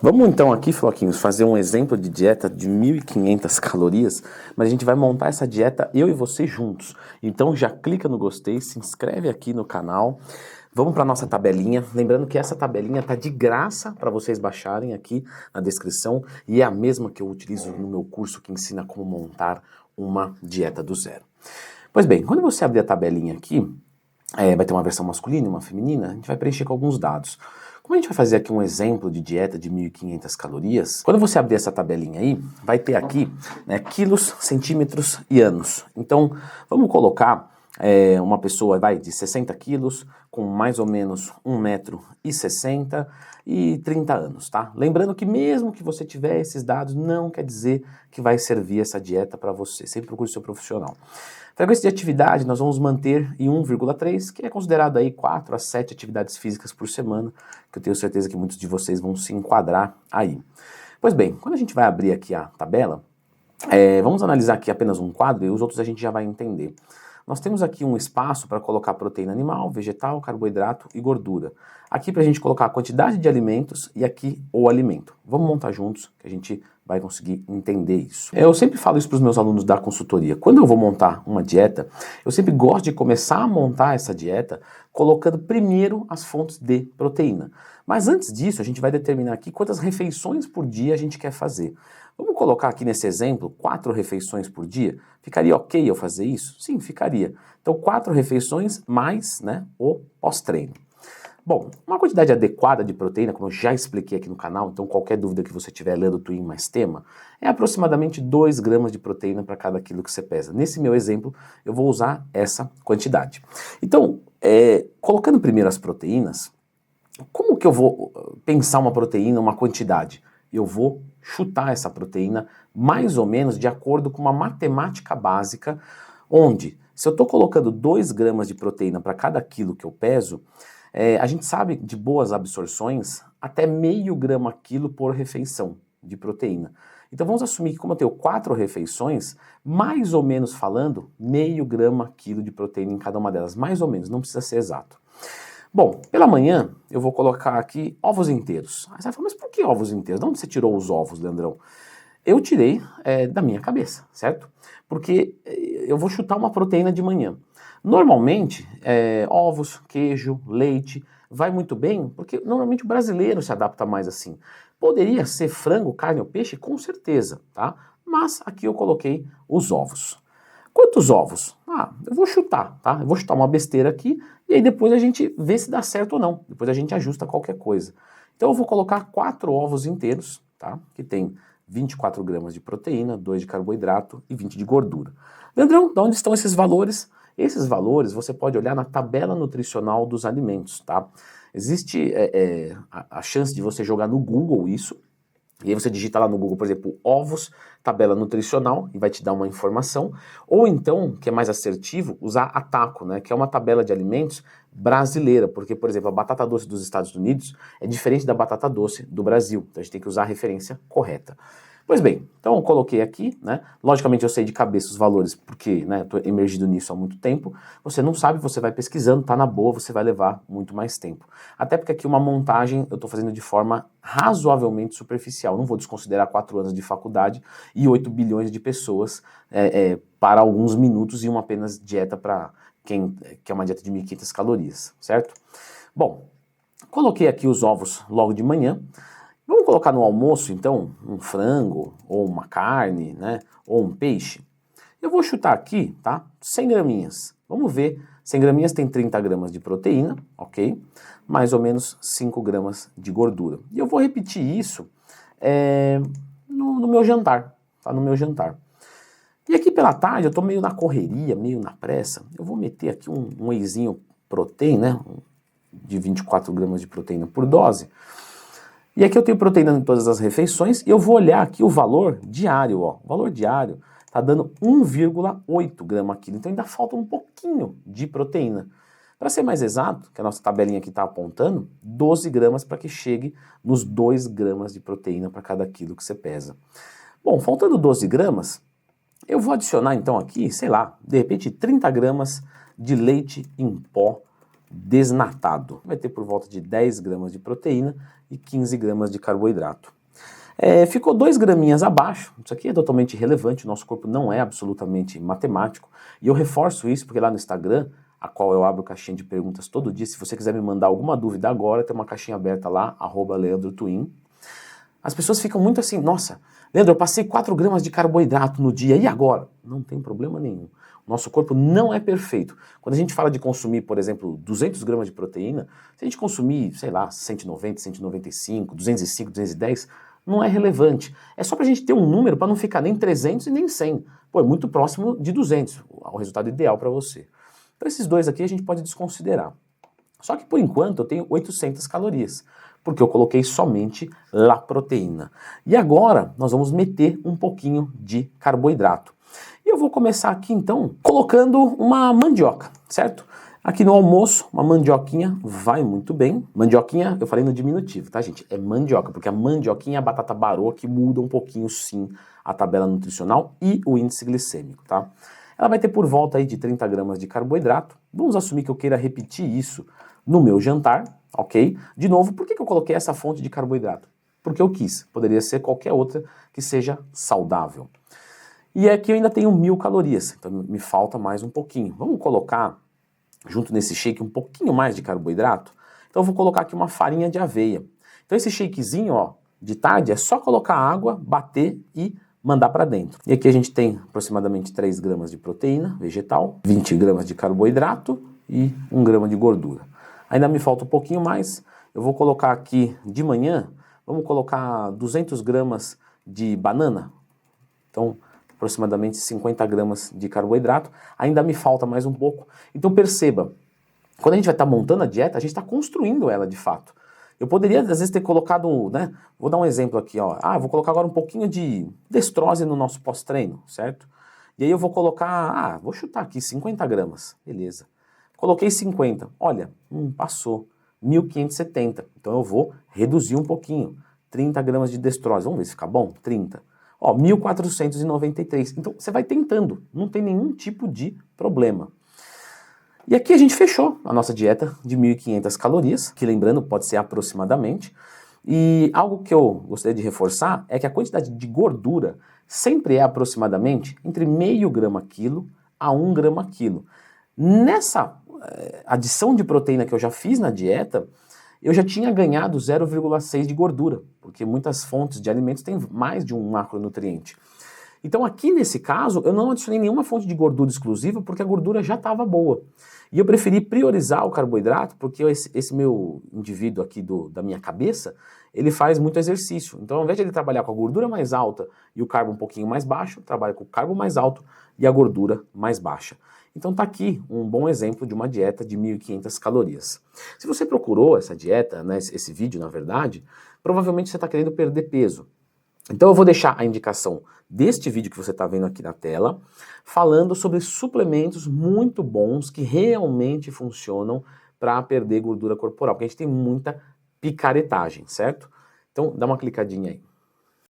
Vamos então aqui, Floquinhos, fazer um exemplo de dieta de 1.500 calorias, mas a gente vai montar essa dieta eu e você juntos. Então já clica no gostei, se inscreve aqui no canal. Vamos para nossa tabelinha, lembrando que essa tabelinha tá de graça para vocês baixarem aqui na descrição e é a mesma que eu utilizo no meu curso que ensina como montar uma dieta do zero. Pois bem, quando você abrir a tabelinha aqui, vai ter uma versão masculina e uma feminina, a gente vai preencher com alguns dados. Como a gente vai fazer aqui um exemplo de dieta de 1.500 calorias, quando você abrir essa tabelinha aí, vai ter aqui quilos, centímetros e anos. Então, vamos colocar uma pessoa de 60 quilos, com mais ou menos 1,60 m e 30 anos, tá? Lembrando que mesmo que você tiver esses dados, não quer dizer que vai servir essa dieta para você. Sempre procure o seu profissional. Frequência de atividade nós vamos manter em 1,3, que é considerado aí 4 a 7 atividades físicas por semana, que eu tenho certeza que muitos de vocês vão se enquadrar aí. Pois bem, quando a gente vai abrir aqui a tabela, vamos analisar aqui apenas um quadro e os outros a gente já vai entender. Nós temos aqui um espaço para colocar proteína animal, vegetal, carboidrato e gordura. Aqui para a gente colocar a quantidade de alimentos e aqui o alimento. Vamos montar juntos que a gente vai conseguir entender isso. Eu sempre falo isso para os meus alunos da consultoria. Quando eu vou montar uma dieta, eu sempre gosto de começar a montar essa dieta colocando primeiro as fontes de proteína. Mas antes disso, a gente vai determinar aqui quantas refeições por dia a gente quer fazer. Vamos colocar aqui nesse exemplo 4 refeições por dia? Ficaria ok eu fazer isso? Sim, ficaria. Então 4 refeições mais o pós-treino. Bom, uma quantidade adequada de proteína, como eu já expliquei aqui no canal, então qualquer dúvida que você tiver lendo o Twin mais tema, é aproximadamente 2 gramas de proteína para cada quilo que você pesa. Nesse meu exemplo, eu vou usar essa quantidade. Então, colocando primeiro as proteínas, como que eu vou pensar uma proteína, uma quantidade? Eu vou chutar essa proteína mais ou menos de acordo com uma matemática básica, onde se eu estou colocando 2 gramas de proteína para cada quilo que eu peso, a gente sabe de boas absorções até meio grama quilo por refeição de proteína. Então vamos assumir que como eu tenho 4 refeições, mais ou menos falando, meio grama quilo de proteína em cada uma delas, mais ou menos, não precisa ser exato. Bom, pela manhã eu vou colocar aqui ovos inteiros. Aí você vai falar, mas por que ovos inteiros? De onde você tirou os ovos, Leandrão? Eu tirei da minha cabeça, certo? Porque eu vou chutar uma proteína de manhã. Normalmente, ovos, queijo, leite, vai muito bem, porque normalmente o brasileiro se adapta mais assim. Poderia ser frango, carne ou peixe? Com certeza, tá? Mas aqui eu coloquei os ovos. Quantos ovos? Eu vou chutar, tá? Eu vou chutar uma besteira aqui e aí depois a gente vê se dá certo ou não. Depois a gente ajusta qualquer coisa. Então eu vou colocar 4 ovos inteiros, tá? Que tem 24 gramas de proteína, 2 de carboidrato e 20 de gordura. Leandrão, de onde estão esses valores? Esses valores você pode olhar na tabela nutricional dos alimentos, tá? Existe a chance de você jogar no Google isso, e aí você digita lá no Google, por exemplo, ovos, tabela nutricional, e vai te dar uma informação. Ou então, que é mais assertivo, usar a TACO, que é uma tabela de alimentos brasileira, porque, por exemplo, a batata doce dos Estados Unidos é diferente da batata doce do Brasil. Então a gente tem que usar a referência correta. Pois bem, então eu coloquei aqui, logicamente eu sei de cabeça os valores, porque estou emergido nisso há muito tempo. Você não sabe, você vai pesquisando, tá na boa, você vai levar muito mais tempo. Até porque aqui uma montagem eu estou fazendo de forma razoavelmente superficial. Não vou desconsiderar 4 anos de faculdade e 8 bilhões de pessoas para alguns minutos e uma apenas dieta para quem quer uma dieta de 1.500 calorias, certo? Bom, coloquei aqui os ovos logo de manhã. Vamos colocar no almoço, então, um frango, ou uma carne, ou um peixe. Eu vou chutar aqui, tá? 100 graminhas. Vamos ver, 100 graminhas tem 30 gramas de proteína, ok? Mais ou menos 5 gramas de gordura. E eu vou repetir isso no meu jantar, tá? No meu jantar. E aqui pela tarde, eu tô meio na correria, meio na pressa, eu vou meter aqui um wheyzinho protein, de 24 gramas de proteína por dose. E aqui eu tenho proteína em todas as refeições e eu vou olhar aqui o valor diário, ó. O valor diário tá dando 1,8 grama quilo, então ainda falta um pouquinho de proteína. Para ser mais exato, que a nossa tabelinha aqui está apontando, 12 gramas para que chegue nos 2 gramas de proteína para cada quilo que você pesa. Bom, faltando 12 gramas, eu vou adicionar então aqui, sei lá, de repente 30 gramas de leite em pó desnatado. Vai ter por volta de 10 gramas de proteína e 15 gramas de carboidrato. Ficou 2 graminhas abaixo, isso aqui é totalmente irrelevante, o nosso corpo não é absolutamente matemático, e eu reforço isso porque lá no Instagram, a qual eu abro caixinha de perguntas todo dia, se você quiser me mandar alguma dúvida agora, tem uma caixinha aberta lá, @LeandroTwin. As pessoas ficam muito assim, nossa, Leandro, eu passei 4 gramas de carboidrato no dia, e agora? Não tem problema nenhum. O nosso corpo não é perfeito. Quando a gente fala de consumir, por exemplo, 200 gramas de proteína, se a gente consumir, sei lá, 190, 195, 205, 210, não é relevante. É só pra gente ter um número para não ficar nem 300 e nem 100. Pô, é muito próximo de 200, o resultado ideal para você. Então esses dois aqui a gente pode desconsiderar. Só que por enquanto eu tenho 800 calorias, porque eu coloquei somente lá proteína. E agora nós vamos meter um pouquinho de carboidrato. E eu vou começar aqui então colocando uma mandioca, certo? Aqui no almoço, uma mandioquinha vai muito bem. Mandioquinha, eu falei no diminutivo, tá, gente? É mandioca, porque a mandioquinha é a batata baroa que muda um pouquinho, sim, a tabela nutricional e o índice glicêmico, tá? Ela vai ter por volta aí de 30 gramas de carboidrato. Vamos assumir que eu queira repetir isso no meu jantar, ok? De novo, por que eu coloquei essa fonte de carboidrato? Porque eu quis. Poderia ser qualquer outra que seja saudável. E aqui eu ainda tenho 1000 calorias, então me falta mais um pouquinho. Vamos colocar junto nesse shake um pouquinho mais de carboidrato? Então eu vou colocar aqui uma farinha de aveia. Então esse shakezinho, ó, de tarde é só colocar água, bater e mandar para dentro. E aqui a gente tem aproximadamente 3 gramas de proteína vegetal, 20 gramas de carboidrato e 1 grama de gordura. Ainda me falta um pouquinho mais. Eu vou colocar aqui de manhã, vamos colocar 200 gramas de banana. Então, aproximadamente 50 gramas de carboidrato. Ainda me falta mais um pouco. Então perceba, quando a gente vai estar montando a dieta, a gente está construindo ela de fato. Eu poderia, às vezes, ter colocado, né? Vou dar um exemplo aqui, ó. Vou colocar agora um pouquinho de destrose no nosso pós-treino, certo? E aí eu vou colocar, vou chutar aqui, 50 gramas. Beleza. Coloquei 50. Olha, passou. 1570. Então eu vou reduzir um pouquinho. 30 gramas de destrose. Vamos ver se fica bom? 30. Ó, 1493. Então você vai tentando. Não tem nenhum tipo de problema. E aqui a gente fechou a nossa dieta de 1.500 calorias, que lembrando pode ser aproximadamente. E algo que eu gostaria de reforçar é que a quantidade de gordura sempre é aproximadamente entre meio grama quilo a 1 grama quilo. Nessa adição de proteína que eu já fiz na dieta, eu já tinha ganhado 0,6 de gordura, porque muitas fontes de alimentos têm mais de um macronutriente. Então aqui nesse caso, eu não adicionei nenhuma fonte de gordura exclusiva, porque a gordura já estava boa. E eu preferi priorizar o carboidrato, porque esse meu indivíduo aqui da minha cabeça, ele faz muito exercício. Então ao invés de ele trabalhar com a gordura mais alta e o carbo um pouquinho mais baixo, trabalha com o carbo mais alto e a gordura mais baixa. Então tá aqui um bom exemplo de uma dieta de 1.500 calorias. Se você procurou essa dieta, né, esse vídeo na verdade, provavelmente você está querendo perder peso. Então eu vou deixar a indicação deste vídeo que você está vendo aqui na tela, falando sobre suplementos muito bons que realmente funcionam para perder gordura corporal, porque a gente tem muita picaretagem, certo? Então dá uma clicadinha aí.